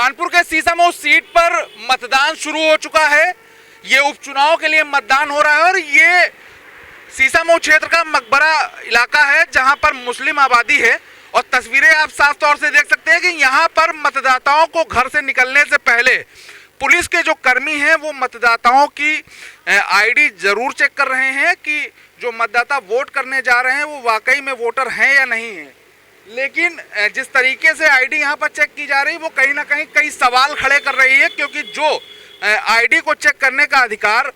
कानपुर के सीसामऊ सीट पर मतदान शुरू हो चुका है। ये उपचुनाव के लिए मतदान हो रहा है और ये सीसामऊ क्षेत्र का मकबरा इलाका है जहां पर मुस्लिम आबादी है और तस्वीरें आप साफ तौर से देख सकते हैं कि यहां पर मतदाताओं को घर से निकलने से पहले पुलिस के जो कर्मी हैं वो मतदाताओं की आईडी जरूर चेक कर रहे हैं कि जो मतदाता वोट करने जा रहे हैं वो वाकई में वोटर हैं या नहीं है। लेकिन जिस तरीके से आईडी यहाँ पर चेक की जा रही है वो कहीं ना कहीं कई सवाल खड़े कर रही है, क्योंकि जो आईडी को चेक करने का अधिकार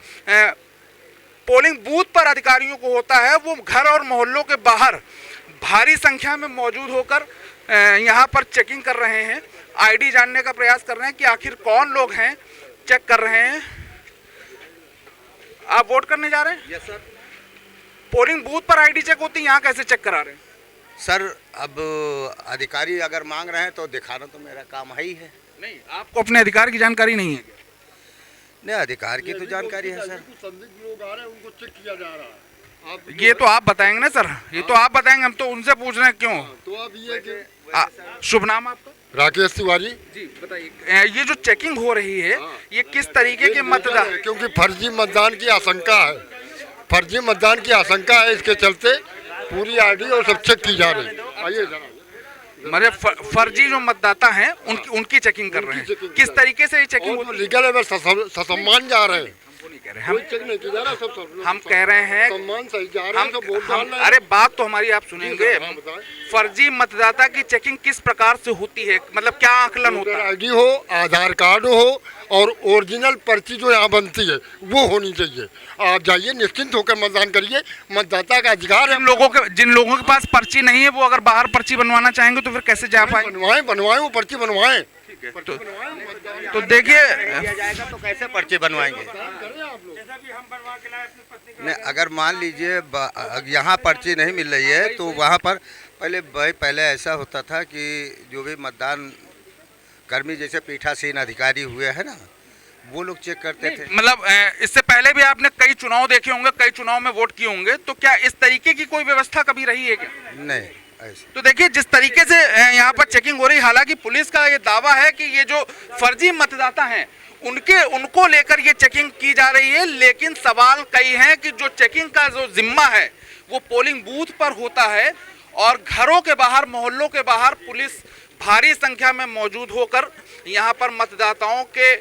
पोलिंग बूथ पर अधिकारियों को होता है, वो घर और मोहल्लों के बाहर भारी संख्या में मौजूद होकर यहाँ पर चेकिंग कर रहे हैं, आईडी जानने का प्रयास कर रहे हैं कि आखिर कौन लोग हैं, चेक कर रहे हैं। आप वोट करने जा रहे हैं? Yes sir. पोलिंग बूथ पर आईडी चेक होती है, यहाँ कैसे चेक करा रहे हैं? सर अब अधिकारी अगर मांग रहे हैं तो दिखाना तो मेरा काम है ही है। नहीं, आपको अपने अधिकार की जानकारी नहीं है क्या? नहीं, अधिकार की तो जानकारी है सर। संदिग्ध लोग आ रहे हैं, उनको चेक किया जा रहा है। ये तो आप बताएंगे ना सर, ये तो आप बताएंगे, हम तो उनसे पूछ रहे हैं क्यों। तो अब ये शुभ नाम आपका? राकेश तिवारी जी बताइए, ये जो चेकिंग हो रही है ये किस तरीके के मतदान? क्योंकि फर्जी मतदान की आशंका है, फर्जी मतदान की आशंका है, इसके चलते पूरी आईडी और सब चेक की जा रही है। आइए जरा, मतलब फर्जी जो मतदाता हैं उनकी चेकिंग कर रहे हैं। किस तरीके से ये चेकिंग और लीगल है, ससम्मान जा रहे हैं। हम चेक नहीं किया जा रहा, सब हम कह रहे हैं सम्मान सही जा रहे हैं, सब वोट डाल रहे हैं। अरे बात तो हमारी आप सुनेंगे। फर्जी मतदाता की चेकिंग किस प्रकार से होती है, मतलब क्या आकलन होता है? आईडी हो, आधार कार्ड हो और ओरिजिनल पर्ची जो यहाँ बनती है वो होनी चाहिए। आप जाइए निश्चिंत होकर मतदान करिए, मतदाता का अधिकार है। जिन लोगों के पास पर्ची नहीं है वो अगर बाहर पर्ची बनवाना चाहेंगे तो फिर कैसे जा पाएंगे? बनवाएं वो पर्ची बनवाएं। तो देखिए, जाएगा तो कैसे पर्चे बनवाएंगे? नहीं, अगर मान लीजिए यहाँ पर्ची नहीं मिल रही है तो वहाँ पर पहले ऐसा होता था कि जो भी मतदान कर्मी जैसे पीठासीन अधिकारी हुए हैं ना, वो लोग चेक करते थे। मतलब इससे पहले भी आपने कई चुनाव देखे होंगे, कई चुनाव में वोट किए होंगे, तो क्या इस तरीके की कोई व्यवस्था कभी रही है क्या? नहीं ऐसे। तो देखिए जिस तरीके से यहाँ पर चेकिंग हो रही, हालांकि पुलिस का ये दावा है कि ये जो फर्जी मतदाता हैं उनको लेकर ये चेकिंग की जा रही है, लेकिन सवाल कई हैं कि जो चेकिंग का जो जिम्मा है वो पोलिंग बूथ पर होता है और घरों के बाहर, मोहल्लों के बाहर पुलिस भारी संख्या में मौजूद होकर यहाँ पर मतदाताओं के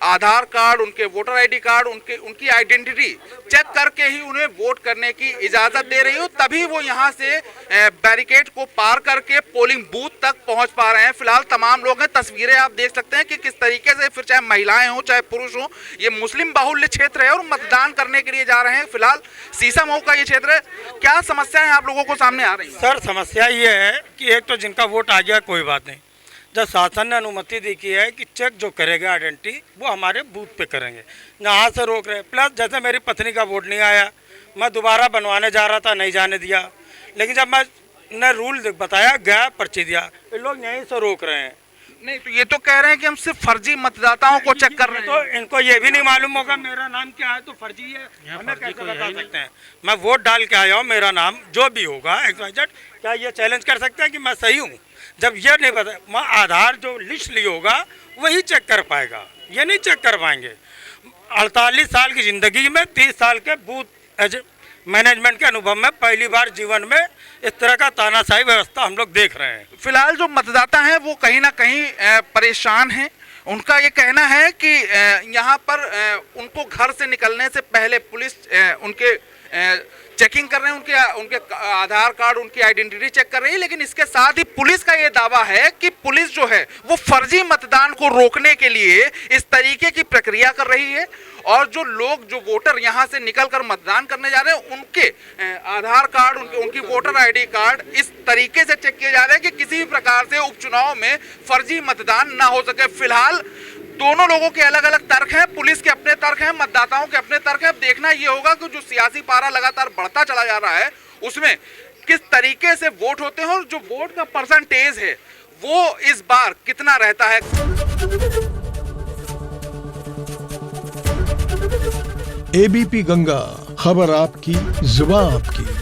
आधार कार्ड, उनके वोटर आईडी कार्ड, उनकी आइडेंटिटी चेक करके ही उन्हें वोट करने की इजाज़त दे रही हो, तभी वो यहाँ से बैरिकेड को पार करके पोलिंग बूथ तक पहुँच पा रहे हैं। फिलहाल तमाम लोग हैं, तस्वीरें आप देख सकते हैं कि किस तरीके से, फिर चाहे महिलाएं हों चाहे पुरुष हों, ये मुस्लिम बाहुल्य क्षेत्र है और मतदान करने के लिए जा रहे हैं। फिलहाल सीसामऊ का ये क्षेत्र है। क्या समस्याएं आप लोगों को सामने आ रही है? सर समस्या ये है कि एक तो जिनका वोट आ गया कोई बात नहीं, जब शासन ने अनुमति दी की है कि चेक जो करेगा आइडेंटिटी वो हमारे बूथ पे करेंगे, यहाँ से रोक रहे। प्लस जैसे मेरी पत्नी का वोट नहीं आया, मैं दोबारा बनवाने जा रहा था, नहीं जाने दिया, लेकिन जब मैंने रूल बताया गया, पर्ची दिया, ये लोग यहीं से रोक रहे हैं। नहीं तो ये तो कह रहे हैं कि हम सिर्फ फर्जी मतदाताओं को चेक कर रहे हैं। तो इनको ये भी नहीं मालूम होगा मेरा नाम क्या है, तो फर्जी है, हमें कैसे बता सकते हैं? मैं वोट डाल के आया हूँ, मेरा नाम जो भी होगा XYZ, क्या ये चैलेंज कर सकते हैं कि मैं सही हूँ? जब ये नहीं पता, मैं आधार जो लिस्ट ली होगा वही चेक कर पाएगा, ये नहीं चेक कर पाएंगे। 48 साल की ज़िंदगी में 30 साल के बूथ मैनेजमेंट के अनुभव में पहली बार जीवन में इस तरह का तानाशाही व्यवस्था हम लोग देख रहे हैं। फिलहाल जो मतदाता हैं वो कहीं ना कहीं परेशान हैं। उनका ये कहना है कि यहाँ पर उनको घर से निकलने से पहले पुलिस उनके चेकिंग कर रहे हैं, उनके आधार कार्ड, उनकी आइडेंटिटी चेक कर रही है, लेकिन इसके साथ ही पुलिस का ये दावा है कि पुलिस जो है वो फर्जी मतदान को रोकने के लिए इस तरीके की प्रक्रिया कर रही है और जो लोग, जो वोटर यहाँ से निकलकर मतदान करने जा रहे हैं उनके आधार कार्ड, उनकी वोटर आईडी कार्ड इस तरीके से चेक किए जा रहे हैं कि किसी भी प्रकार से उपचुनाव में फर्जी मतदान ना हो सके। फिलहाल दोनों लोगों के अलग अलग तर्क हैं, पुलिस के अपने तर्क हैं, मतदाताओं के अपने तर्क हैं। अब देखना ये होगा कि जो सियासी पारा लगातार बढ़ता चला जा रहा है उसमें किस तरीके से वोट होते हैं और जो वोट का परसेंटेज है वो इस बार कितना रहता है। एबीपी गंगा, खबर आपकी, जुबान आपकी।